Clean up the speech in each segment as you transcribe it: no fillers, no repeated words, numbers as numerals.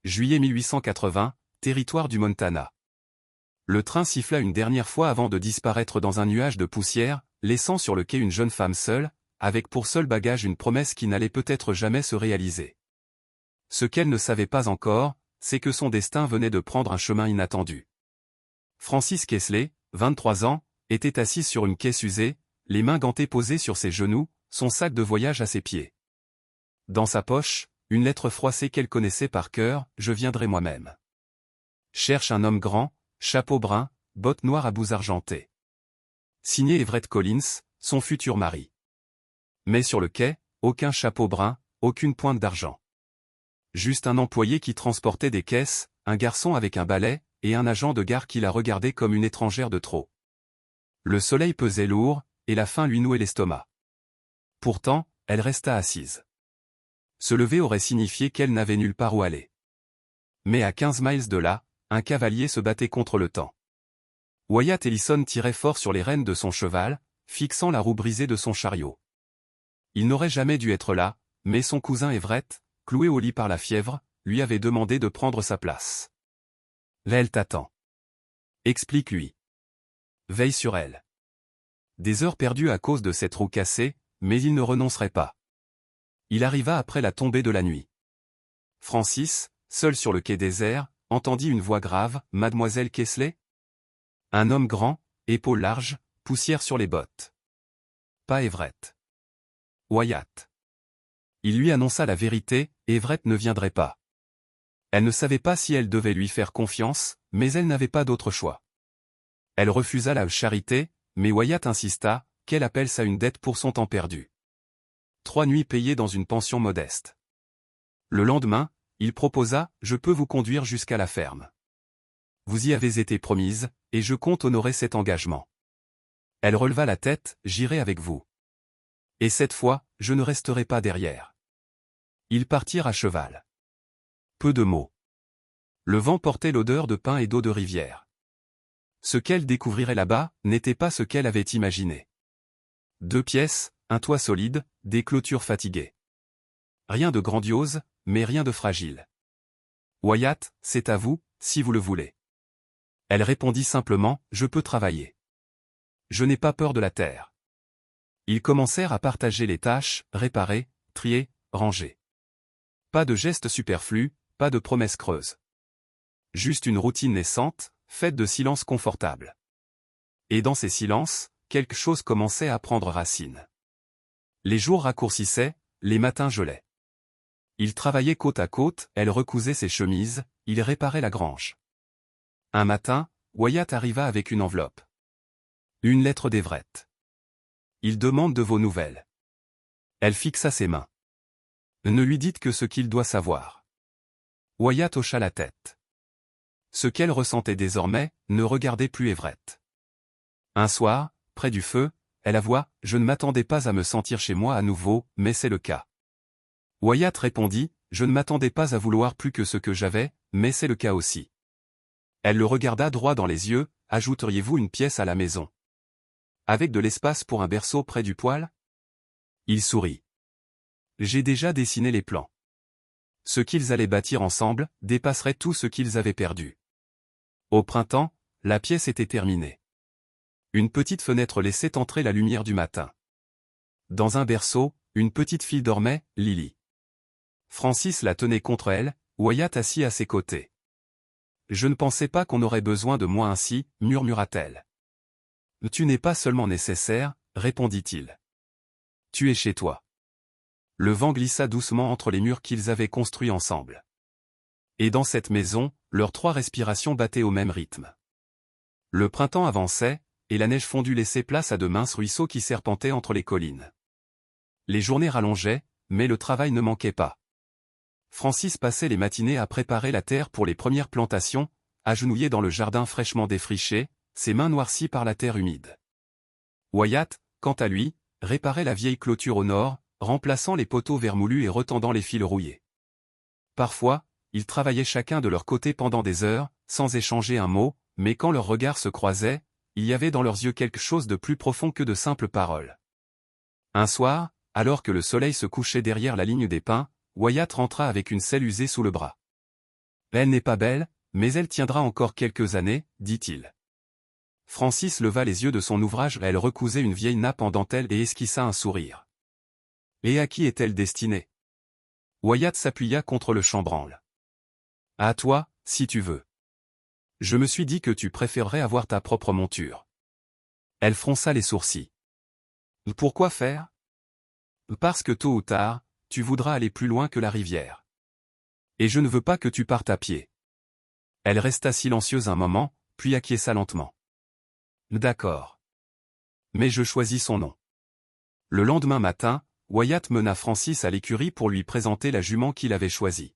juillet 1880, territoire du Montana. Le train siffla une dernière fois avant de disparaître dans un nuage de poussière, laissant sur le quai une jeune femme seule, avec pour seul bagage une promesse qui n'allait peut-être jamais se réaliser. Ce qu'elle ne savait pas encore, c'est que son destin venait de prendre un chemin inattendu. Francis Kessler, 23 ans, était assise sur une caisse usée, les mains gantées posées sur ses genoux, son sac de voyage à ses pieds. Dans sa poche, une lettre froissée qu'elle connaissait par cœur, « Je viendrai moi-même. » Cherche un homme grand, chapeau brun, bottes noires à bout argentés. Signé Everett Collins, son futur mari. Mais sur le quai, aucun chapeau brun, aucune pointe d'argent. Juste un employé qui transportait des caisses, un garçon avec un balai, et un agent de gare qui la regardait comme une étrangère de trop. Le soleil pesait lourd, et la faim lui nouait l'estomac. Pourtant, elle resta assise. Se lever aurait signifié qu'elle n'avait nulle part où aller. Mais à 15 miles de là, un cavalier se battait contre le temps. Wyatt Ellison tirait fort sur les rênes de son cheval, fixant la roue brisée de son chariot. Il n'aurait jamais dû être là, mais son cousin Everett, cloué au lit par la fièvre, lui avait demandé de prendre sa place. Là elle t'attend. Explique-lui. Veille sur elle. Des heures perdues à cause de cette roue cassée, mais il ne renoncerait pas. Il arriva après la tombée de la nuit. Francis, seul sur le quai désert, entendit une voix grave, « Mademoiselle Kessler ?» Un homme grand, épaules larges, poussière sur les bottes. Pas Everett. Wyatt. Il lui annonça la vérité, Everett ne viendrait pas. Elle ne savait pas si elle devait lui faire confiance, mais elle n'avait pas d'autre choix. Elle refusa la charité, mais Wyatt insista, qu'elle appelle ça une dette pour son temps perdu. 3 nuits payées dans une pension modeste. Le lendemain, il proposa, « Je peux vous conduire jusqu'à la ferme. Vous y avez été promise, et je compte honorer cet engagement. » Elle releva la tête, « J'irai avec vous. Et cette fois, je ne resterai pas derrière. » Ils partirent à cheval. Peu de mots. Le vent portait l'odeur de pin et d'eau de rivière. Ce qu'elle découvrirait là-bas, n'était pas ce qu'elle avait imaginé. 2 pièces, un toit solide, des clôtures fatiguées. Rien de grandiose, mais rien de fragile. « Wyatt, c'est à vous, si vous le voulez. » Elle répondit simplement, « Je peux travailler. Je n'ai pas peur de la terre. » Ils commencèrent à partager les tâches, réparer, trier, ranger. Pas de gestes superflus, pas de promesses creuses. Juste une routine naissante, faite de silences confortables. Et dans ces silences, quelque chose commençait à prendre racine. Les jours raccourcissaient, les matins gelaient. Ils travaillaient côte à côte, elle recousait ses chemises, il réparait la grange. Un matin, Wyatt arriva avec une enveloppe. Une lettre d'Everett. Il demande de vos nouvelles. Elle fixa ses mains. Ne lui dites que ce qu'il doit savoir. Wyatt hocha la tête. Ce qu'elle ressentait désormais, ne regardait plus Everett. Un soir, près du feu, elle avoua, « Je ne m'attendais pas à me sentir chez moi à nouveau, mais c'est le cas. » Wyatt répondit, « Je ne m'attendais pas à vouloir plus que ce que j'avais, mais c'est le cas aussi. » Elle le regarda droit dans les yeux, « Ajouteriez-vous une pièce à la maison? Avec de l'espace pour un berceau près du poêle ?» Il sourit. « J'ai déjà dessiné les plans. Ce qu'ils allaient bâtir ensemble, dépasserait tout ce qu'ils avaient perdu. » Au printemps, la pièce était terminée. Une petite fenêtre laissait entrer la lumière du matin. Dans un berceau, une petite fille dormait, Lily. Francis la tenait contre elle, Wyatt assis à ses côtés. « Je ne pensais pas qu'on aurait besoin de moi ainsi, » murmura-t-elle. « Tu n'es pas seulement nécessaire, » répondit-il. « Tu es chez toi. » Le vent glissa doucement entre les murs qu'ils avaient construits ensemble. Et dans cette maison, leurs 3 respirations battaient au même rythme. Le printemps avançait, et la neige fondue laissait place à de minces ruisseaux qui serpentaient entre les collines. Les journées rallongeaient, mais le travail ne manquait pas. Francis passait les matinées à préparer la terre pour les premières plantations, agenouillé dans le jardin fraîchement défriché, ses mains noircies par la terre humide. Wyatt, quant à lui, réparait la vieille clôture au nord, remplaçant les poteaux vermoulus et retendant les fils rouillés. Parfois, ils travaillaient chacun de leur côté pendant des heures, sans échanger un mot, mais quand leurs regards se croisaient, il y avait dans leurs yeux quelque chose de plus profond que de simples paroles. Un soir, alors que le soleil se couchait derrière la ligne des pins, Wyatt rentra avec une selle usée sous le bras. Elle n'est pas belle, mais elle tiendra encore quelques années, dit-il. Francis leva les yeux de son ouvrage, elle recousait une vieille nappe en dentelle et esquissa un sourire. Et à qui est-elle destinée? Wyatt s'appuya contre le chambranle. À toi, si tu veux. Je me suis dit que tu préférerais avoir ta propre monture. Elle fronça les sourcils. Pourquoi faire? Parce que tôt ou tard, tu voudras aller plus loin que la rivière. Et je ne veux pas que tu partes à pied. Elle resta silencieuse un moment, puis acquiesça lentement. D'accord. Mais je choisis son nom. Le lendemain matin, Wyatt mena Francis à l'écurie pour lui présenter la jument qu'il avait choisie.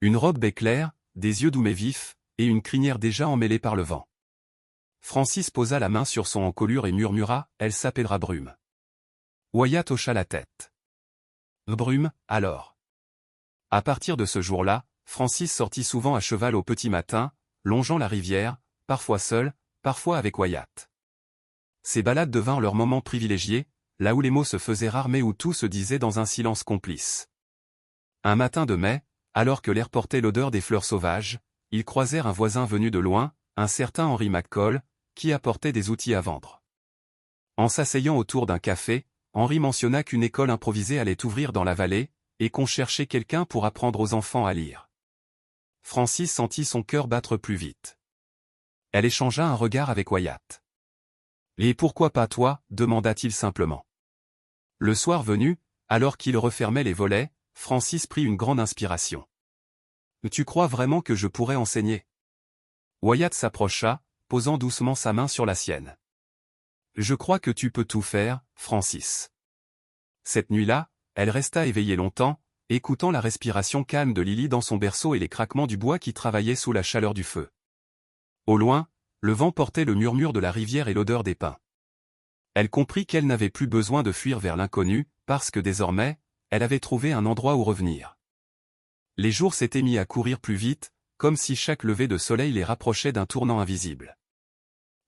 Une robe baie claire, des yeux doux mais vifs, et une crinière déjà emmêlée par le vent. Francis posa la main sur son encolure et murmura, « Elle s'appellera Brume. » Wyatt hocha la tête. Brume, alors. À partir de ce jour-là, Francis sortit souvent à cheval au petit matin, longeant la rivière, parfois seul, parfois avec Wyatt. Ces balades devinrent leur moment privilégié, là où les mots se faisaient rares mais où tout se disait dans un silence complice. Un matin de mai, alors que l'air portait l'odeur des fleurs sauvages, ils croisèrent un voisin venu de loin, un certain Henry McCall, qui apportait des outils à vendre. En s'asseyant autour d'un café, Henry mentionna qu'une école improvisée allait ouvrir dans la vallée, et qu'on cherchait quelqu'un pour apprendre aux enfants à lire. Francis sentit son cœur battre plus vite. Elle échangea un regard avec Wyatt. « Et pourquoi pas toi ?» demanda-t-il simplement. Le soir venu, alors qu'il refermait les volets, Francis prit une grande inspiration. « Tu crois vraiment que je pourrais enseigner ?» Wyatt s'approcha, posant doucement sa main sur la sienne. « Je crois que tu peux tout faire, Francis. » Cette nuit-là, elle resta éveillée longtemps, écoutant la respiration calme de Lily dans son berceau et les craquements du bois qui travaillait sous la chaleur du feu. Au loin, le vent portait le murmure de la rivière et l'odeur des pins. Elle comprit qu'elle n'avait plus besoin de fuir vers l'inconnu, parce que désormais, elle avait trouvé un endroit où revenir. Les jours s'étaient mis à courir plus vite, comme si chaque lever de soleil les rapprochait d'un tournant invisible.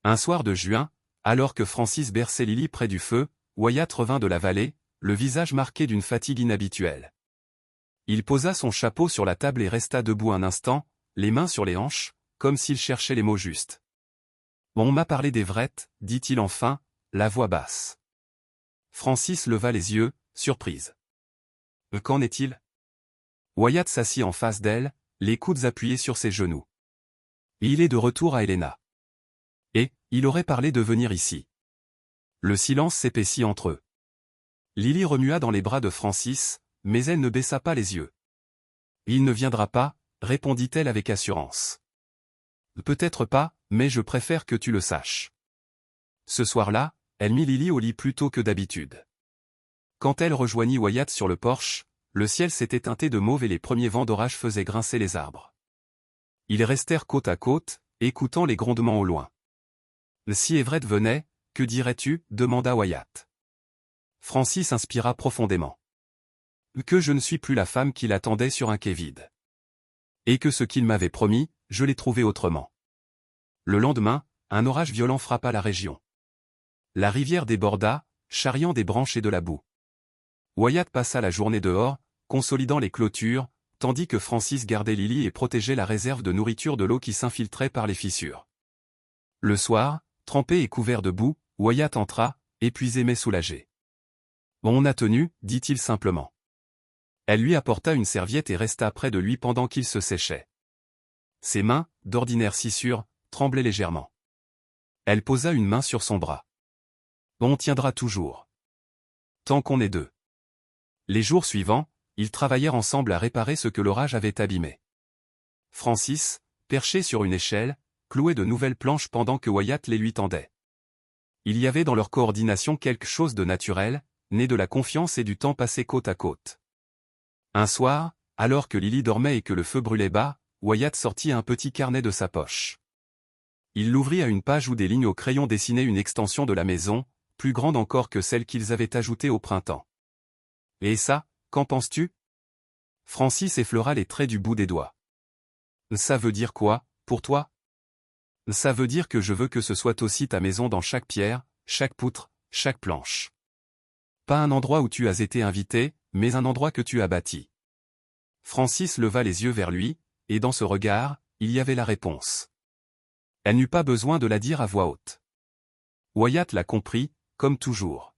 Un soir de juin, alors que Francis berçait Lily près du feu, Wyatt revint de la vallée, le visage marqué d'une fatigue inhabituelle. Il posa son chapeau sur la table et resta debout un instant, les mains sur les hanches, comme s'il cherchait les mots justes. « On m'a parlé d'Everett, » dit-il enfin, la voix basse. Francis leva les yeux, surprise. « Qu'en est-il » Wyatt s'assit en face d'elle, les coudes appuyés sur ses genoux. Il est de retour à Helena. Et, il aurait parlé de venir ici. Le silence s'épaissit entre eux. Lily remua dans les bras de Francis, mais elle ne baissa pas les yeux. « Il ne viendra pas, » répondit-elle avec assurance. « Peut-être pas, mais je préfère que tu le saches. » Ce soir-là, elle mit Lily au lit plus tôt que d'habitude. Quand elle rejoignit Wyatt sur le porche, le ciel s'était teinté de mauve et les premiers vents d'orage faisaient grincer les arbres. Ils restèrent côte à côte, écoutant les grondements au loin. « Si Everett venait, que dirais-tu » demanda Wyatt. Francis inspira profondément. « Que je ne suis plus la femme qu'il attendait sur un quai vide. Et que ce qu'il m'avait promis, je l'ai trouvé autrement. » Le lendemain, un orage violent frappa la région. La rivière déborda, charriant des branches et de la boue. Wyatt passa la journée dehors, consolidant les clôtures, tandis que Francis gardait Lily et protégeait la réserve de nourriture de l'eau qui s'infiltrait par les fissures. Le soir, trempé et couvert de boue, Wyatt entra, épuisé mais soulagé. « On a tenu » dit-il simplement. Elle lui apporta une serviette et resta près de lui pendant qu'il se séchait. Ses mains, d'ordinaire si sûres, tremblaient légèrement. Elle posa une main sur son bras. « On tiendra toujours. Tant qu'on est deux. » Les jours suivants, ils travaillèrent ensemble à réparer ce que l'orage avait abîmé. Francis, perché sur une échelle, clouait de nouvelles planches pendant que Wyatt les lui tendait. Il y avait dans leur coordination quelque chose de naturel, né de la confiance et du temps passé côte à côte. Un soir, alors que Lily dormait et que le feu brûlait bas, Wyatt sortit un petit carnet de sa poche. Il l'ouvrit à une page où des lignes au crayon dessinaient une extension de la maison, plus grande encore que celle qu'ils avaient ajoutée au printemps. « Et ça, qu'en penses-tu » Francis effleura les traits du bout des doigts. « Ça veut dire quoi, pour toi ?»« Ça veut dire que je veux que ce soit aussi ta maison dans chaque pierre, chaque poutre, chaque planche. Pas un endroit où tu as été invité, mais un endroit que tu as bâti. » Francis leva les yeux vers lui, et dans ce regard, il y avait la réponse. Elle n'eut pas besoin de la dire à voix haute. Wyatt l'a compris, comme toujours.